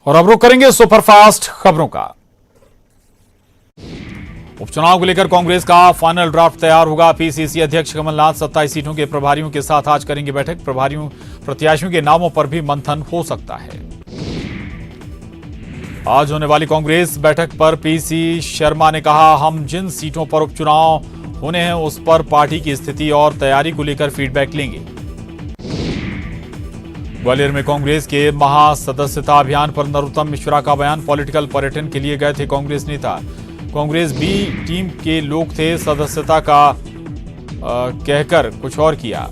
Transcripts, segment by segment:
और अब रुख करेंगे सुपरफास्ट खबरों का। उपचुनाव को लेकर कांग्रेस का फाइनल ड्राफ्ट तैयार होगा। पीसीसी अध्यक्ष कमलनाथ 27 सीटों के प्रभारियों के साथ आज करेंगे बैठक। प्रत्याशियों के नामों पर भी मंथन हो सकता है। आज होने वाली कांग्रेस बैठक पर पीसी शर्मा ने कहा, हम जिन सीटों पर उपचुनाव होने हैं उस पर पार्टी की स्थिति और तैयारी को लेकर फीडबैक लेंगे। ग्वालियर में कांग्रेस के महासदस्यता अभियान पर नरोत्तम मिश्रा का बयान। पॉलिटिकल पर्यटन के लिए गए थे कांग्रेस नेता। कांग्रेस बी टीम के लोग थे, सदस्यता का कहकर कुछ और किया।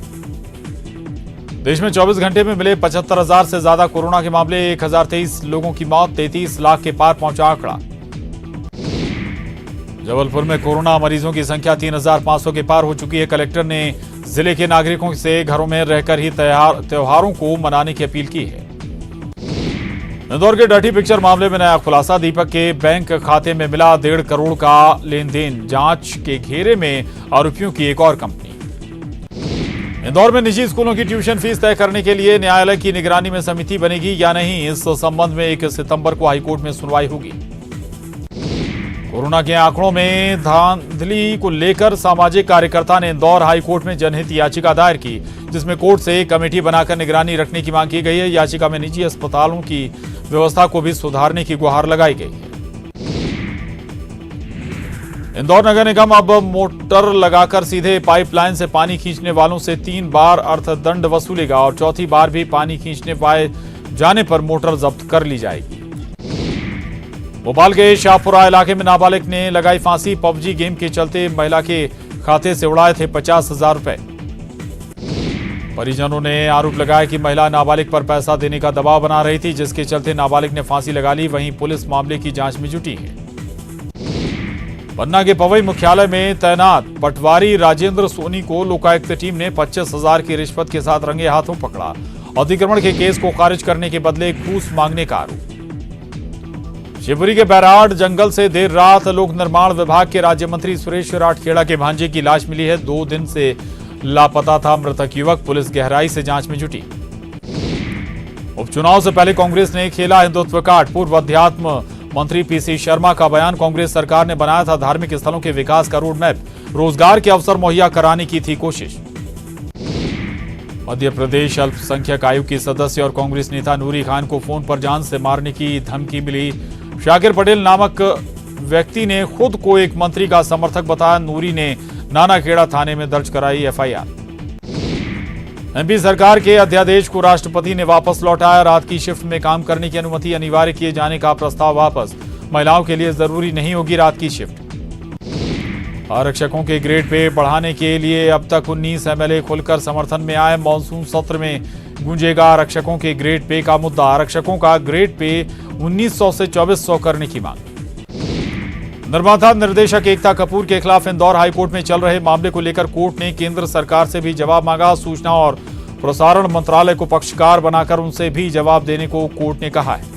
देश में 24 घंटे में मिले 75,000 से ज्यादा कोरोना के मामले। 1023 लोगों की मौत, 33 लाख के पार पहुंचा आंकड़ा। जबलपुर में कोरोना मरीजों की संख्या 3,500 के पार हो चुकी है। कलेक्टर ने जिले के नागरिकों से घरों में रहकर ही त्योहारों को मनाने की अपील की है। इंदौर के डर्टी पिक्चर मामले में नया खुलासा। दीपक के बैंक खाते में मिला 1.5 करोड़ का लेन देन। जांच के घेरे में आरोपियों की एक और कंपनी। इंदौर में निजी स्कूलों की ट्यूशन फीस तय करने के लिए न्यायालय की निगरानी में समिति बनेगी या नहीं, इस संबंध में 1 सितंबर को हाईकोर्ट में सुनवाई होगी। कोरोना के आंकड़ों में धांधली को लेकर सामाजिक कार्यकर्ता ने इंदौर हाईकोर्ट में जनहित याचिका दायर की, जिसमें कोर्ट से कमेटी बनाकर निगरानी रखने की मांग की गई है। याचिका में निजी अस्पतालों की व्यवस्था को भी सुधारने की गुहार लगाई गई है। इंदौर नगर निगम अब मोटर लगाकर सीधे पाइपलाइन से पानी खींचने वालों से 3 बार अर्थदंड वसूलेगा और चौथी बार भी पानी खींचने पाए जाने पर मोटर जब्त कर ली जाएगी। भोपाल के शाहपुरा इलाके में नाबालिग ने लगाई फांसी। पबजी गेम के चलते महिला के खाते से उड़ाए थे 50,000 रुपए। परिजनों ने आरोप लगाया कि महिला नाबालिग पर पैसा देने का दबाव बना रही थी, जिसके चलते नाबालिग ने फांसी लगा ली। वहीं पुलिस मामले की जांच में जुटी है। पन्ना के पवई मुख्यालय में तैनात पटवारी राजेंद्र सोनी को लोकायुक्त टीम ने 25,000 की रिश्वत के साथ रंगे हाथों पकड़ा। अतिक्रमण के केस को खारिज करने के बदले घूस मांगने का आरोप। शिवपुरी के बैराड जंगल से देर रात लोक निर्माण विभाग के राज्य मंत्री सुरेश राठखेड़ा के भांजे की लाश मिली है। 2 दिन से लापता था मृतक युवक। पुलिस गहराई से जांच में जुटी। उपचुनाव से पहले कांग्रेस ने खेला हिंदुत्व कार्ड। पूर्व अध्यात्म मंत्री पीसी शर्मा का बयान। कांग्रेस सरकार ने बनाया था धार्मिक स्थलों के विकास का रोड मैप। रोजगार के अवसर मुहैया कराने की थी कोशिश। मध्य प्रदेश अल्पसंख्यक आयोग की सदस्य और कांग्रेस नेता नूरी खान को फोन पर जान से मारने की धमकी मिली। शाकिर पटेल नामक व्यक्ति ने खुद को एक मंत्री का समर्थक बताया। नूरी ने नानाखेड़ा थाने में दर्ज कराई एफआईआर। एमपी सरकार के अध्यादेश को राष्ट्रपति ने वापस लौटाया। रात की शिफ्ट में काम करने की अनुमति अनिवार्य किए जाने का प्रस्ताव वापस। महिलाओं के लिए जरूरी नहीं होगी रात की शिफ्ट। आरक्षकों के ग्रेड पे बढ़ाने के लिए अब तक 19 एमएलए खुलकर समर्थन में आए। मॉनसून सत्र में गूंजेगा आरक्षकों के ग्रेड पे का मुद्दा। आरक्षकों का ग्रेड पे 1900 से 2400 करने की मांग। निर्माता निर्देशक एकता कपूर के खिलाफ इंदौर हाईकोर्ट में चल रहे मामले को लेकर कोर्ट ने केंद्र सरकार से भी जवाब मांगा। सूचना और प्रसारण मंत्रालय को पक्षकार बनाकर उनसे भी जवाब देने को कोर्ट ने कहा है।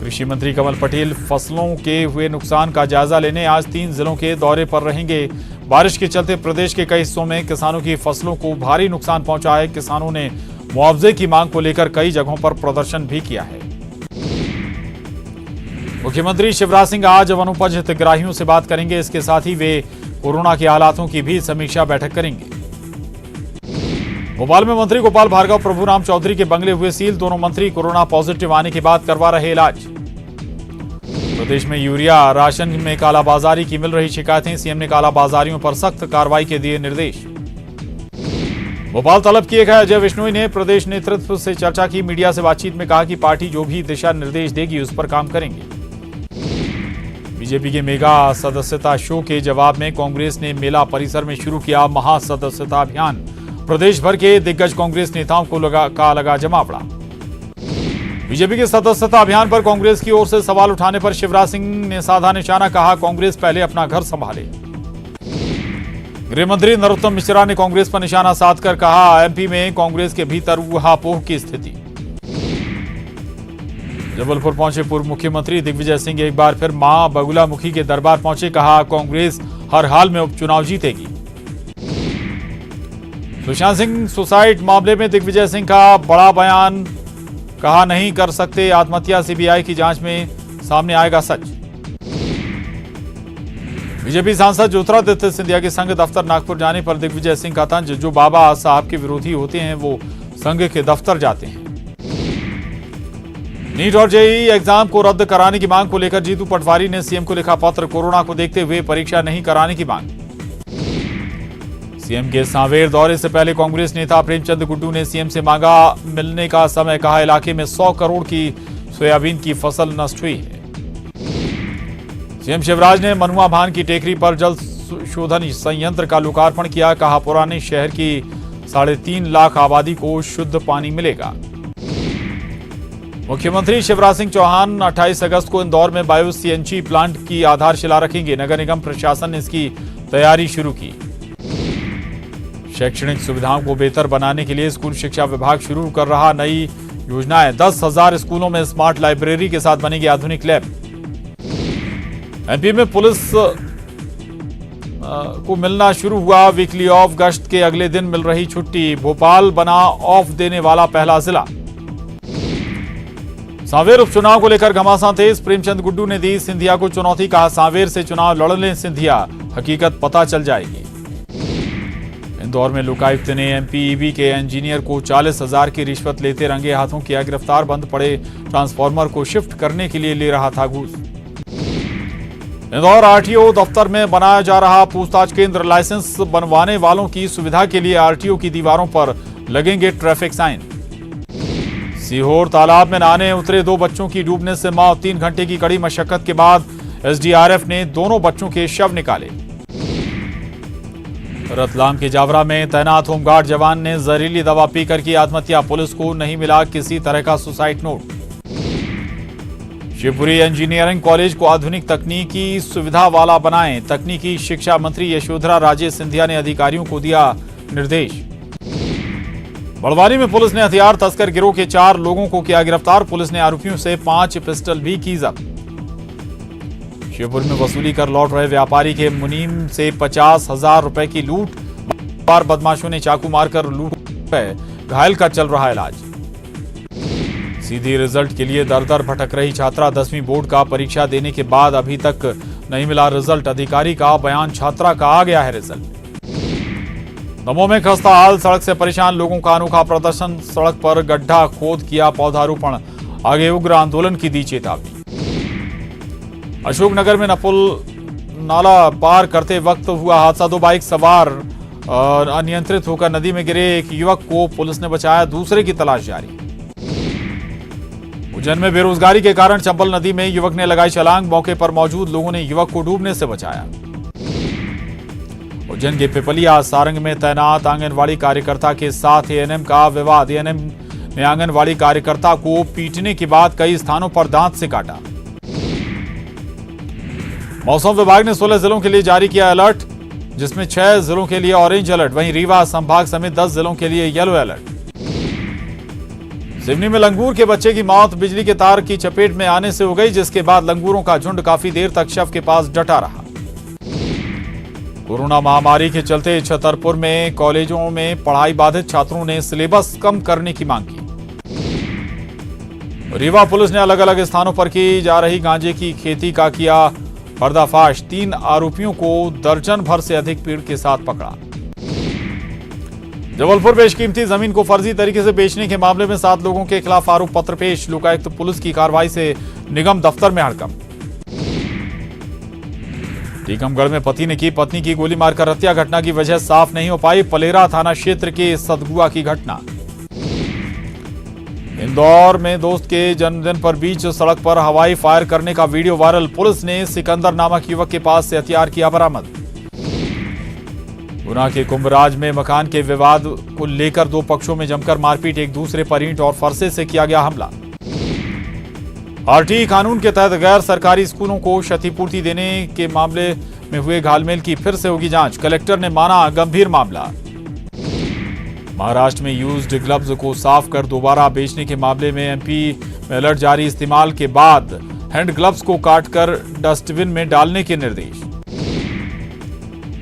कृषि मंत्री कमल पटेल फसलों के हुए नुकसान का जायजा लेने आज 3 जिलों के दौरे पर रहेंगे। बारिश के चलते प्रदेश के कई हिस्सों में किसानों की फसलों को भारी नुकसान पहुंचा है। किसानों ने मुआवजे की मांग को लेकर कई जगहों पर प्रदर्शन भी किया है। मुख्यमंत्री शिवराज सिंह आज वनोपज हितग्राहियों से बात करेंगे। इसके साथ ही वे कोरोना के हालातों की भी समीक्षा बैठक करेंगे। भोपाल में मंत्री गोपाल भार्गव प्रभुराम चौधरी के बंगले हुए सील। दोनों मंत्री कोरोना पॉजिटिव आने के बाद करवा रहे इलाज। प्रदेश में यूरिया राशन में कालाबाजारी की मिल रही शिकायतें। सीएम ने कालाबाजारियों पर सख्त कार्रवाई के दिए निर्देश। भोपाल तलब किए गए अजय विश्नोई ने प्रदेश नेतृत्व से चर्चा की। मीडिया से बातचीत में कहा कि पार्टी जो भी दिशा निर्देश देगी उस पर काम करेंगे। बीजेपी के मेगा सदस्यता शो के जवाब में कांग्रेस ने मेला परिसर में शुरू किया महासदस्यता अभियान। प्रदेश भर के दिग्गज कांग्रेस नेताओं को लगा जमावड़ा। बीजेपी के सदस्यता अभियान पर कांग्रेस की ओर से सवाल उठाने पर शिवराज सिंह ने साधा निशाना। कहा, कांग्रेस पहले अपना घर संभाले। गृह मंत्री नरोत्तम मिश्रा ने कांग्रेस पर निशाना साधकर कहा, एमपी में कांग्रेस के भीतर ऊहापोह की स्थिति। जबलपुर पहुंचे पूर्व मुख्यमंत्री दिग्विजय सिंह एक बार फिर मां बगुलामुखी के दरबार पहुंचे। कहा, कांग्रेस हर हाल में उपचुनाव जीतेगी। सुशांत सिंह सुसाइड मामले में दिग्विजय सिंह का बड़ा बयान। कहा नहीं कर सकते आत्महत्या, सीबीआई की जांच में सामने आएगा सच। बीजेपी सांसद ज्योतिरादित्य सिंधिया के संघ दफ्तर नागपुर जाने पर दिग्विजय सिंह का तंज, जो बाबा साहब के विरोधी होते हैं वो संघ के दफ्तर जाते हैं। नीट और जेईई एग्जाम को रद्द कराने की मांग को लेकर जीतू पटवारी ने सीएम को लिखा पत्र, कोरोना को देखते हुए परीक्षा नहीं कराने की मांग। सीएम के सांवेर दौरे से पहले कांग्रेस नेता प्रेमचंद गुड्डू ने सीएम से मांगा मिलने का समय, कहा इलाके में 100 करोड़ की सोयाबीन की फसल नष्ट हुई है। सीएम शिवराज ने मनुआ भान की टेकरी पर जल शोधन संयंत्र का लोकार्पण किया, कहा पुराने शहर की 3.5 लाख आबादी को शुद्ध पानी मिलेगा। मुख्यमंत्री शिवराज सिंह चौहान 28 अगस्त को इंदौर में बायो सीएनजी प्लांट की आधारशिला रखेंगे। नगर निगम प्रशासन ने इसकी तैयारी शुरू की। शैक्षणिक सुविधाओं को बेहतर बनाने के लिए स्कूल शिक्षा विभाग शुरू कर रहा नई योजनाएं। 10,000 स्कूलों में स्मार्ट लाइब्रेरी के साथ बनेगी आधुनिक लैब। एमपी में पुलिस को मिलना शुरू हुआ वीकली ऑफ, गश्त के अगले दिन मिल रही छुट्टी। भोपाल बना ऑफ देने वाला पहला जिला। सांवेर उपचुनाव को लेकर घमासान तेज, प्रेमचंद गुड्डू ने दी सिंधिया को चुनौती, कहा सांवेर से चुनाव लड़ लें सिंधिया, हकीकत पता चल जाएगी। इंदौर में लोकायुक्त ने एमपीईबी के इंजीनियर को 40,000 की रिश्वत लेते रंगे हाथों किया गिरफ्तार। बंद पड़े ट्रांसफार्मर को शिफ्ट करने के लिए ले रहा था घूस। इंदौर आरटीओ दफ्तर में बनाया जा रहा पूछताछ केंद्र। लाइसेंस बनवाने वालों की सुविधा के लिए आरटीओ की दीवारों पर लगेंगे ट्रैफिक साइन। सीहोर तालाब में नहाने उतरे 2 बच्चों की डूबने से मौत। 3 घंटे की कड़ी मशक्कत के बाद एसडीआरएफ ने दोनों बच्चों के शव निकाले। रतलाम के जावरा में तैनात होमगार्ड जवान ने जहरीली दवा पीकर की आत्महत्या। पुलिस को नहीं मिला किसी तरह का suicide note. Shivpuri engineering college को आधुनिक तकनीकी सुविधा वाला बनाएं। तकनीकी शिक्षा मंत्री यशोधरा राजे सिंधिया ने अधिकारियों को दिया निर्देश। बड़वानी में पुलिस ने हथियार तस्कर गिरोह के 4 लोगों को किया गिरफ्तार। पुलिस ने आरोपियों से 5 पिस्टल भी की जब्त। शिवपुर में वसूली कर लौट रहे व्यापारी के मुनीम से 50,000 रुपए की लूट। बार बदमाशों ने चाकू मारकर लूट, घायल का चल रहा इलाज। सीधी रिजल्ट के लिए दर दर भटक रही छात्रा। 10वीं बोर्ड का परीक्षा देने के बाद अभी तक नहीं मिला रिजल्ट। अधिकारी का बयान, छात्रा का आ गया है रिजल्ट। दमोह में खस्ता हाल, सड़क से परेशान लोगों का अनोखा प्रदर्शन। सड़क पर गड्ढा खोद किया पौधारोपण, आगे उग्र आंदोलन की दी चेतावनी। अशोकनगर में नपुल नाला पार करते वक्त हुआ हादसा। 2 बाइक सवार अनियंत्रित होकर नदी में गिरे। एक युवक को पुलिस ने बचाया, दूसरे की तलाश जारी। उज्जैन में बेरोजगारी के कारण चंबल नदी में युवक ने लगाई छलांग। मौके पर मौजूद लोगों ने युवक को डूबने से बचाया। उज्जैन के पिपलिया सारंग में तैनात आंगनवाड़ी कार्यकर्ता के साथ एएनएम का विवाद। एएनएम ने आंगनवाड़ी कार्यकर्ता को पीटने के बाद कई स्थानों पर दांत से काटा। मौसम विभाग ने 16 जिलों के लिए जारी किया अलर्ट, जिसमें 6 जिलों के लिए ऑरेंज अलर्ट। वहीं रीवा संभाग समेत 10 जिलों के लिए येलो अलर्ट। सिवनी में लंगूर के बच्चे की मौत बिजली के तार की चपेट में आने से हो गई, जिसके बाद लंगूरों का झुंड काफी देर तक शव के पास डटा रहा। कोरोना महामारी के चलते छतरपुर में कॉलेजों में पढ़ाई बाधित, छात्रों ने सिलेबस कम करने की मांग की। रीवा पुलिस ने अलग अलग स्थानों पर की जा रही गांजे की खेती का किया पर्दाफाश। 3 आरोपियों को दर्जन भर से अधिक भीड़ के साथ पकड़ा। जबलपुर बेशकीमती जमीन को फर्जी तरीके से बेचने के मामले में 7 लोगों के खिलाफ आरोप पत्र पेश। लोकायुक्त पुलिस की कार्रवाई से निगम दफ्तर में हड़कंप। टीकमगढ़ में पति ने की पत्नी की गोली मारकर हत्या, घटना की वजह साफ नहीं हो पाई। पलेरा थाना क्षेत्र के सदगुआ की घटना। इंदौर में दोस्त के जन्मदिन पर बीच सड़क पर हवाई फायर करने का वीडियो वायरल। पुलिस ने सिकंदर नामक युवक के पास से हथियार किया बरामद। गुना के कुंभराज में मकान के विवाद को लेकर 2 पक्षों में जमकर मारपीट, एक दूसरे पर ईंट और फरसे से किया गया हमला। आरटीई कानून के तहत गैर सरकारी स्कूलों को क्षतिपूर्ति देने के मामले में हुए घालमेल की फिर से होगी जांच। कलेक्टर ने माना गंभीर मामला। महाराष्ट्र में यूज्ड ग्लव्स को साफ कर दोबारा बेचने के मामले में एमपी में अलर्ट जारी। इस्तेमाल के बाद हैंड ग्लव्स को काटकर डस्टबिन में डालने के निर्देश।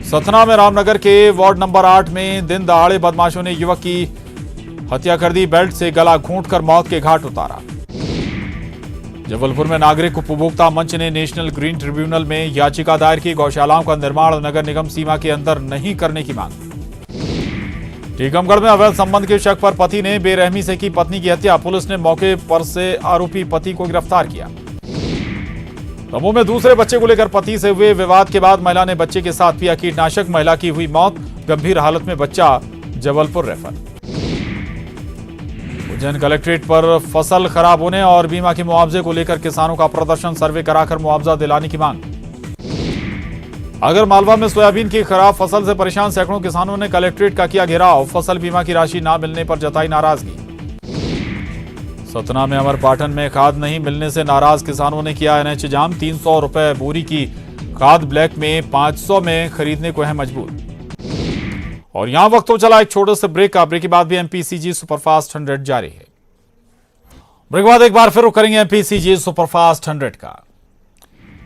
सतना में रामनगर के वार्ड नंबर 8 में दिन दहाड़े बदमाशों ने युवक की हत्या कर दी, बेल्ट से गला घोंटकर मौत के घाट उतारा। जबलपुर में नागरिक उपभोक्ता मंच ने नेशनल ग्रीन ट्रिब्यूनल में याचिका दायर की, गौशालाओं का निर्माण नगर निगम सीमा के अंदर नहीं करने की मांग। टीकमगढ़ में अवैध संबंध के शक पर पति ने बेरहमी से की पत्नी की हत्या, पुलिस ने मौके पर से आरोपी पति को गिरफ्तार किया। दमोह में दूसरे बच्चे को लेकर पति से हुए विवाद के बाद महिला ने बच्चे के साथ पिया कीटनाशक, महिला की हुई मौत, गंभीर हालत में बच्चा जबलपुर रेफर। उज्जैन कलेक्ट्रेट पर फसल खराब होने और बीमा के मुआवजे को लेकर किसानों का प्रदर्शन, सर्वे कराकर मुआवजा दिलाने की मांग। अगर मालवा में सोयाबीन की खराब फसल से परेशान सैकड़ों किसानों ने कलेक्ट्रेट का किया घेराव, फसल बीमा की राशि न मिलने पर जताई नाराजगी। सतना में अमरपाटन में खाद नहीं मिलने से नाराज किसानों ने किया एनएच जाम, 300 रुपए बोरी की खाद ब्लैक में 500 में खरीदने को है मजबूर। और यहां वक्त हो चला एक छोटे से ब्रेक का, ब्रेक के बाद भी एमपीसीजी सुपरफास्ट 100 जारी है। ब्रेक के बाद एक बार फिर रुक करेंगे एमपीसीजी सुपरफास्ट 100 का।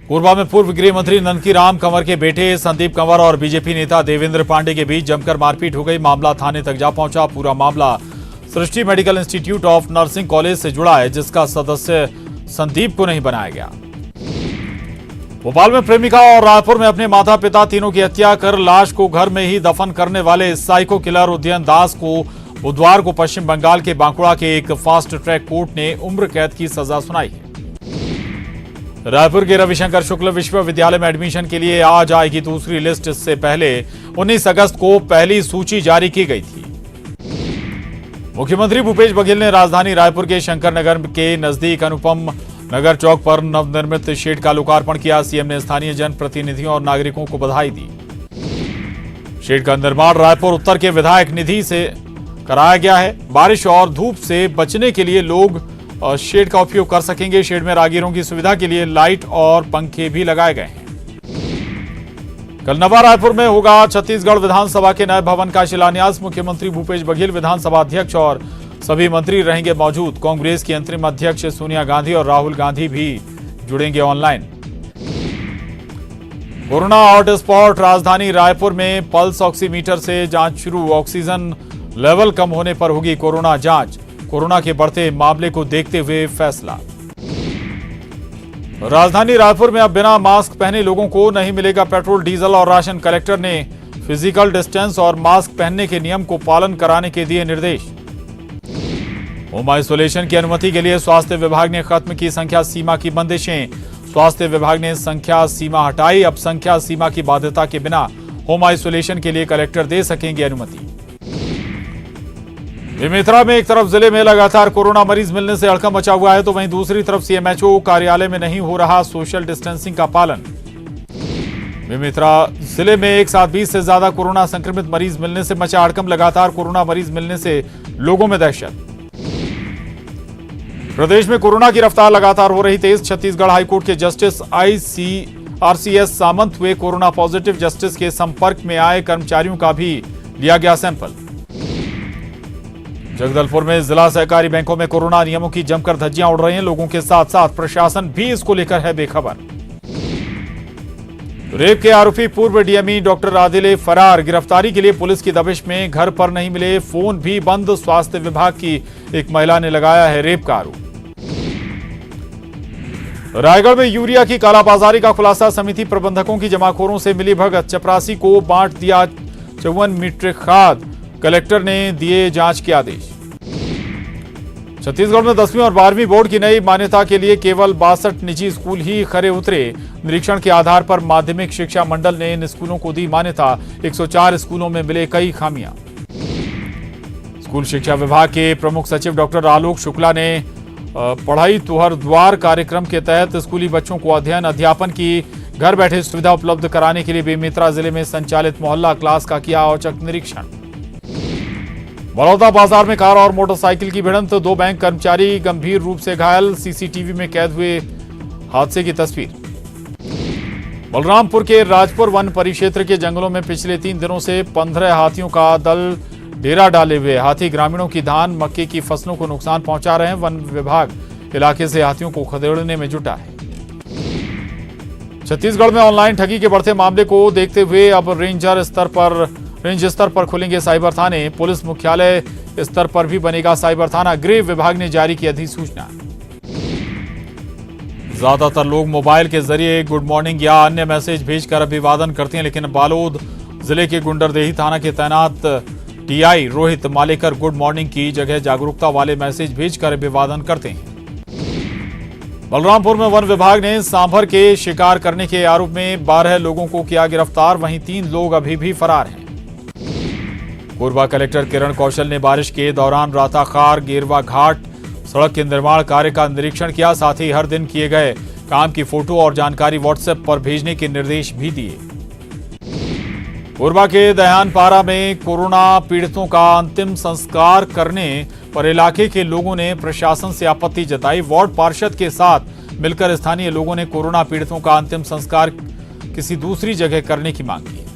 कोरबा में पूर्व गृह मंत्री ननकीराम कंवर के बेटे संदीप कंवर और बीजेपी नेता देवेंद्र पांडे के बीच जमकर मारपीट हो गई, मामला थाने तक जा पहुंचा। पूरा मामला Srishti medical institute of nursing college से जुड़ा है, जिसका सदस्य संदीप को नहीं बनाया गया। भोपाल में प्रेमिका और रायपुर में अपने माता पिता तीनों की हत्या कर लाश को घर में ही दफन करने वाले साइको किलर उदयन दास को बुधवार को पश्चिम बंगाल के बांकुड़ा के एक फास्ट ट्रैक कोर्ट ने उम्र कैद की सजा सुनाई है। रायपुर के रविशंकर शुक्ल विश्वविद्यालय में एडमिशन के लिए आज आएगी दूसरी लिस्ट। इससे पहले 19 अगस्त को पहली सूची जारी की गई थी। मुख्यमंत्री भूपेश बघेल ने राजधानी रायपुर के शंकर नगर के नजदीक अनुपम नगर चौक पर नवनिर्मित शेड का लोकार्पण किया। सीएम ने स्थानीय जनप्रतिनिधियों और नागरिकों को बधाई दी। शेड का निर्माण रायपुर उत्तर के विधायक निधि से कराया गया है। बारिश और धूप से बचने के लिए लोग शेड का उपयोग कर सकेंगे। शेड में राहगीरों की सुविधा के लिए लाइट और पंखे भी लगाए गए हैं। कल नवा रायपुर में होगा छत्तीसगढ़ विधानसभा के नए भवन का शिलान्यास। मुख्यमंत्री भूपेश बघेल, विधानसभा अध्यक्ष और सभी मंत्री रहेंगे मौजूद। कांग्रेस की अंतरिम अध्यक्ष सोनिया गांधी और राहुल गांधी भी जुड़ेंगे ऑनलाइन। कोरोना हॉटस्पॉट राजधानी रायपुर में पल्स ऑक्सीमीटर से जांच शुरू। ऑक्सीजन लेवल कम होने पर होगी कोरोना जांच। कोरोना के बढ़ते मामले को देखते हुए फैसला। राजधानी रायपुर में अब बिना मास्क पहने लोगों को नहीं मिलेगा पेट्रोल, डीजल और राशन। कलेक्टर ने फिजिकल डिस्टेंस और मास्क पहनने के नियम को पालन कराने के दिए निर्देश। होम आइसोलेशन की अनुमति के लिए स्वास्थ्य विभाग ने खत्म की संख्या सीमा की बंदिशें। स्वास्थ्य विभाग ने संख्या सीमा हटाई। अब संख्या सीमा की बाध्यता के बिना होम आइसोलेशन के लिए कलेक्टर दे सकेंगे अनुमति। बेमेतरा में एक तरफ जिले में लगातार कोरोना मरीज मिलने से हड़कंप मचा हुआ है, तो वहीं दूसरी तरफ सीएमएचओ कार्यालय में नहीं हो रहा सोशल डिस्टेंसिंग का पालन। बेमेतरा जिले में एक साथ 20 से ज्यादा कोरोना संक्रमित मरीज मिलने से मचा हड़कंप। लगातार कोरोना मरीज मिलने से लोगों में दहशत। प्रदेश में कोरोना की रफ्तार लगातार हो रही तेज। छत्तीसगढ़ हाईकोर्ट के जस्टिस आरसीएस सामंत हुए कोरोना पॉजिटिव। जस्टिस के संपर्क में आए कर्मचारियों का भी लिया गया सैंपल। जगदलपुर में जिला सहकारी बैंकों में कोरोना नियमों की जमकर धज्जियां उड़ रही हैं। लोगों के साथ साथ प्रशासन भी इसको लेकर है बेखबर। रेप के आरोपी पूर्व डीएमई डॉक्टर आदिल फरार। गिरफ्तारी के लिए पुलिस की दबिश में घर पर नहीं मिले, फोन भी बंद। स्वास्थ्य विभाग की एक महिला ने लगाया है रेप का आरोप। रायगढ़ में यूरिया की कालाबाजारी का खुलासा। समिति प्रबंधकों की जमाखोरों से मिली भगत। चपरासी को बांट दिया 54 मीट्रिक खाद। कलेक्टर ने दिए जांच के आदेश। छत्तीसगढ़ में 10वीं और 12वीं बोर्ड की नई मान्यता के लिए केवल 62 निजी स्कूल ही खरे उतरे। निरीक्षण के आधार पर माध्यमिक शिक्षा मंडल ने इन स्कूलों को दी मान्यता। 104 स्कूलों में मिले कई खामियां। स्कूल शिक्षा विभाग के प्रमुख सचिव डॉक्टर आलोक शुक्ला ने पढ़ाई तुहर द्वार कार्यक्रम के तहत स्कूली बच्चों को अध्ययन अध्यापन की घर बैठे सुविधा उपलब्ध कराने के लिए बेमेतरा जिले में संचालित मोहल्ला क्लास का किया औचक निरीक्षण। बड़ौदा बाजार में कार और मोटरसाइकिल की भिड़ंत। 2 बैंक कर्मचारी गंभीर रूप से घायल। सीसीटीवी में कैद हुए हादसे की तस्वीर। बलरामपुर के राजपुर वन परिक्षेत्र के जंगलों में पिछले 3 दिनों से 15 हाथियों का दल डेरा डाले हुए। हाथी ग्रामीणों की धान मक्के की फसलों को नुकसान पहुंचा रहे हैं। वन विभाग इलाके से हाथियों को खदेड़ने में जुटा है। छत्तीसगढ़ में ऑनलाइन ठगी के बढ़ते मामले को देखते हुए अब रेंज स्तर पर खुलेंगे साइबर थाने। पुलिस मुख्यालय स्तर पर भी बनेगा साइबर थाना। गृह विभाग ने जारी की अधिसूचना। ज्यादातर लोग मोबाइल के जरिए गुड मॉर्निंग या अन्य मैसेज भेजकर अभिवादन करते हैं, लेकिन बालोद जिले के गुंडरदेही थाना के तैनात TI Rohit Malekar good morning की जगह जागरूकता वाले मैसेज भेजकर अभिवादन करते हैं। बलरामपुर में वन विभाग ने सांभर के शिकार करने के आरोप में 12 लोगों को किया गिरफ्तार, वहीं 3 लोग अभी भी फरार हैं। कोरबा कलेक्टर किरण कौशल ने बारिश के दौरान राताखार गेरवा घाट सड़क के निर्माण कार्य का निरीक्षण किया, साथ ही हर दिन किए गए काम की फोटो और जानकारी व्हाट्सएप पर भेजने के निर्देश भी दिए। कोरबा के दयानपारा में कोरोना पीड़ितों का अंतिम संस्कार करने पर इलाके के लोगों ने प्रशासन से आपत्ति जताई। वार्ड पार्षद के साथ मिलकर स्थानीय लोगों ने कोरोना पीड़ितों का अंतिम संस्कार किसी दूसरी जगह करने की मांग की।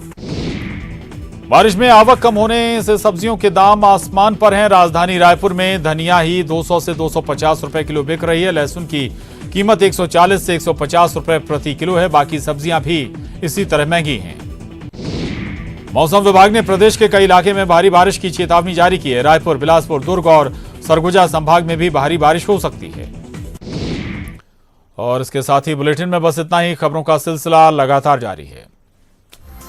बारिश में आवक कम होने से सब्जियों के दाम आसमान पर हैं। राजधानी रायपुर में धनिया ही 200 से 250 रुपए किलो बिक रही है। लहसुन की कीमत 140 से 150 रुपए प्रति किलो है। बाकी सब्जियां भी इसी तरह महंगी हैं। मौसम विभाग ने प्रदेश के कई इलाके में भारी बारिश की चेतावनी जारी की है। रायपुर, बिलासपुर, दुर्ग और सरगुजा संभाग में भी भारी बारिश हो सकती है। और इसके साथ ही बुलेटिन में बस इतना ही। खबरों का सिलसिला लगातार जारी है।